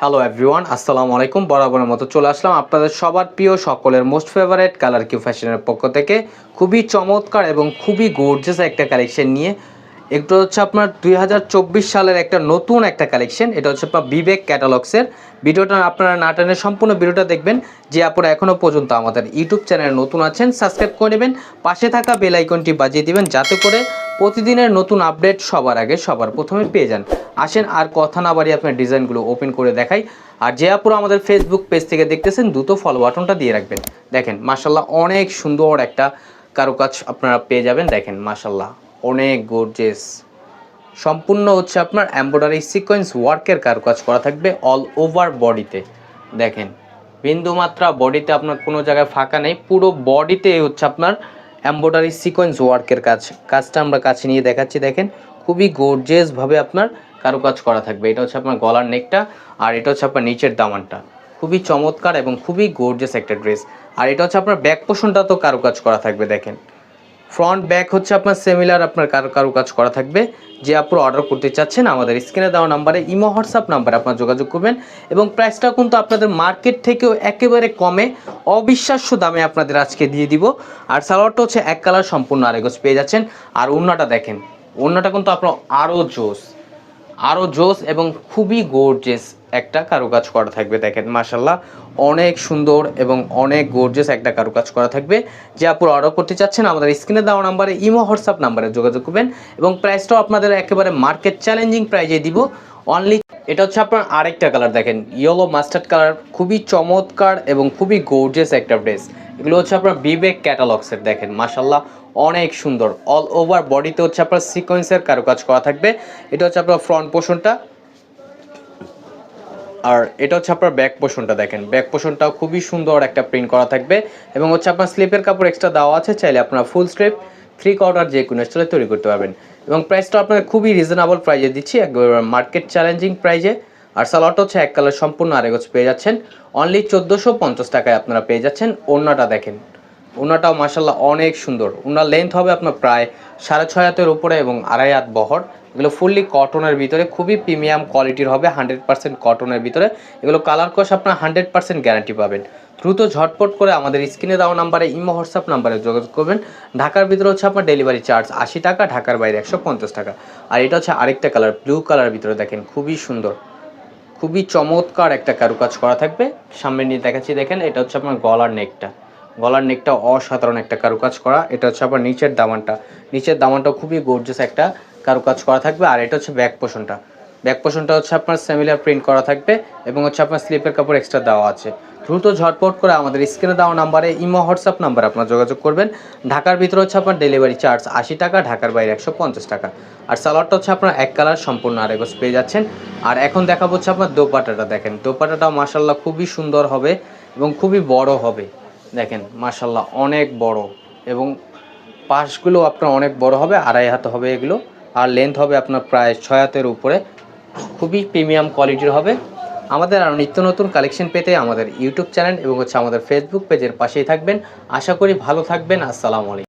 Hello everyone, আসসালামু আলাইকুম। বরাবরের মতো চলে আসলাম আপনাদের সবার প্রিয় সকলের মোস্ট ফেভারিট কালার কিউ ফ্যাশনের পক্ষ থেকে খুবই চমৎকার এবং খুবই গর্জিয়াস একটা কালেকশন নিয়ে। একটু হচ্ছে আপনার 2024 সালের একটা নতুন একটা কালেকশন। এটা হচ্ছে আপনার বিবেক ক্যাটালগসের। ভিডিওটা আপনারা না টেনে সম্পূর্ণ ভিডিওটা দেখবেন। যে আপনারা এখনও পর্যন্ত আমাদের ইউটিউব চ্যানেলে নতুন আছেন, সাবস্ক্রাইব করে নেবেন, পাশে থাকা বেল আইকনটি বাজিয়ে দিবেন যাতে করে প্রতিদিনের নতুন আপডেট সবার আগে সবার প্রথমে পেয়ে যান। আসেন আর কথা না বাড়িয়ে আপনার ডিজাইনগুলো ওপেন করে দেখাই। আর যে আপুরা আমাদের ফেসবুক পেজ থেকে দেখতেছেন দ্রুত ফলো বাটনটা দিয়ে রাখবেন। দেখেন মাশাল্লাহ অনেক সুন্দর একটা কারুকাজ আপনারা পেয়ে যাবেন। দেখেন মাশাল্লাহ অনেক গর্জিয়াস, সম্পূর্ণ হচ্ছে আপনার এমব্রয়ডারি সিকোয়েন্স ওয়ার্কের কারুকাজ করা থাকবে অল ওভার বডিতে। দেখেন বিন্দুমাত্রা বডিতে আপনার কোনো জায়গায় ফাঁকা নেই, পুরো বডিতে হচ্ছে আপনার এমব্রয়ডারি সিকোয়েন্স ওয়ার্কের কাজটা আমরা কাছে নিয়ে দেখাচ্ছি। দেখেন খুবই গর্জিয়াসভাবে আপনার কারুকাজ করা থাকবে। এটা হচ্ছে আপনার গলার নেকটা, আর এটা হচ্ছে আপনার নিচের দামানটা। খুবই চমৎকার এবং খুবই গর্জিয়াস একটা ড্রেস। আর এটা হচ্ছে আপনার ব্যাক পোর্শনটা তো কারুকাজ করা থাকবে। দেখেন ফ্রন্ট ব্যাক হচ্ছে আপনার সিমিলার আপনার কারুকাজ করা থাকবে। যে আপনারা অর্ডার করতে চাচ্ছেন আমাদের স্ক্রিনে দেওয়া নাম্বারে ইমো হোয়াটসঅ্যাপ নাম্বারে আপনারা যোগাযোগ করবেন। এবং প্রাইসটাও কিন্তু আপনাদের মার্কেট থেকেও একেবারে কমে অবিশ্বাস্য দামে আপনাদের আজকে দিয়ে দিব। আর সালোয়ারটা হচ্ছে এক কালার সম্পূর্ণ আরেগজ পেয়ে যাচ্ছেন। আর ওড়নাটা দেখেন, ওড়নাটা কিন্তু আপনার আরও জোস এবং খুবই গর্জিয়াস একটা কারুকাজ করা থাকবে। দেখেন মাশাল্লাহ অনেক সুন্দর এবং অনেক গর্জিয়াস একটা কারুকাজ করা থাকবে। যে আপনারা অর্ডার করতে চাচ্ছেন আমাদের স্ক্রিনে দেওয়া নাম্বারে ইমো হোয়াটসঅ্যাপ নাম্বারে যোগাযোগ করবেন। এবং প্রাইসটাও আপনাদের একেবারে মার্কেট চ্যালেঞ্জিং প্রাইজে দিব অনলি। এটা হচ্ছে আপনার আরেকটা কালার, দেখেন ইয়েলো মাস্টার্ড কালার, খুবই চমৎকার এবং খুবই গর্জিয়াস একটা ড্রেস। এগুলো হচ্ছে আপনার বিবেক ক্যাটালগসের। দেখেন মাশাল্লাহ অনেক সুন্দর, অল ওভার বডিতে হচ্ছে আপনার সিকোয়েন্সের কারুকাজ করা থাকবে। এটা হচ্ছে আপনার ফ্রন্ট পোর্শনটা, আর এটা হচ্ছে আপনার ব্যাক পোর্শনটা। দেখেন ব্যাক পোর্শনটাও খুবই সুন্দর একটা প্রিন্ট করা থাকবে। এবং হচ্ছে আপনার স্লিপের কাপড় এক্সট্রা দেওয়া আছে, চাইলে আপনারা ফুল স্লিপ 3/4 যে কোনো স্টাইলে তৈরি করতে পারবেন। এবং প্রাইসটা আপনাদের খুবই রিজনেবল প্রাইজে দিচ্ছি, একবার মার্কেট চ্যালেঞ্জিং প্রাইজে। আর সালোয়ারটা হচ্ছে এক কালার সম্পূর্ণ আরেগজ পেয়ে যাচ্ছেন অনলি 1450 টাকায় আপনারা পেয়ে যাচ্ছেন। ওড়নাটা দেখেন, ওড়নাটাও মাশাল্লাহ অনেক সুন্দর। ওড়নার লেন্থ হবে আপনার প্রায় 6.5 হাতের উপরে এবং 2.5 হাত বহর। এগুলো ফুললি কটনের ভিতরে, খুবই প্রিমিয়াম কোয়ালিটির হবে, 100% কটনের ভিতরে। এগুলো কালার কোশ আপনার 100% গ্যারান্টি পাবেন। দ্রুত ঝটপট করে আমাদের স্ক্রিনে দেওয়া নাম্বারে ইমো হোয়াটসঅ্যাপ নাম্বারে যোগাযোগ করবেন। ঢাকার ভিতরে হচ্ছে আপনার ডেলিভারি চার্জ 80 টাকা, ঢাকার বাইরে 150 টাকা। আর এটা হচ্ছে আরেকটা কালার, ব্লু কালার ভিতরে। দেখেন খুবই সুন্দর, খুবই চমৎকার একটা কারুকাজ করা থাকবে। সামনে নিয়ে দেখাচ্ছি, দেখেন এটা হচ্ছে আপনার গলার নেকটা অসাধারণ একটা কারুকাজ করা। এটা হচ্ছে আপনার নিচের দামানটাও খুবই গর্জিয়াস একটা কারুকাজ করা থাকবে। আর এটা হচ্ছে ব্যাক পোর্শনটা হচ্ছে আপনার সিমিলার প্রিন্ট করা থাকবে এবং হচ্ছে আপনার স্লিপের কাপড় এক্সট্রা দেওয়া আছে। দ্রুত ঝটপট করে আমাদের স্ক্রিনে দেওয়া নাম্বারে ইমো হোয়াটসঅ্যাপ নাম্বারে আপনার যোগাযোগ করবেন। ঢাকার ভিতরে হচ্ছে আপনার ডেলিভারি চার্জ 80 টাকা, ঢাকার বাইরে 150 টাকা। আর সালোয়ারটা হচ্ছে আপনার এক কালার সম্পূর্ণ আরেগজ পেয়ে যাচ্ছেন। আর এখন দেখাবো হচ্ছে আপনার দোপাট্টাটা। দেখেন দোপাট্টাটাও মাশাল্লাহ খুবই সুন্দর হবে এবং খুবই বড় হবে। দেখেন মাশাল্লাহ অনেক বড়, এবং পাশগুলো আপনার অনেক বড় হবে, 2.5 হাত হবে এগুলো। আর লেন্থ হবে আপনার প্রায় 6 হাতের উপরে, খুবই প্রিমিয়াম কোয়ালিটির হবে। আমাদের আরও নিত্য নতুন কালেকশন পেতে আমাদের ইউটিউব চ্যানেল এবং হচ্ছে আমাদের ফেসবুক পেজের পাশেই থাকবেন। আশা করি ভালো থাকবেন। আসসালামু আলাইকুম।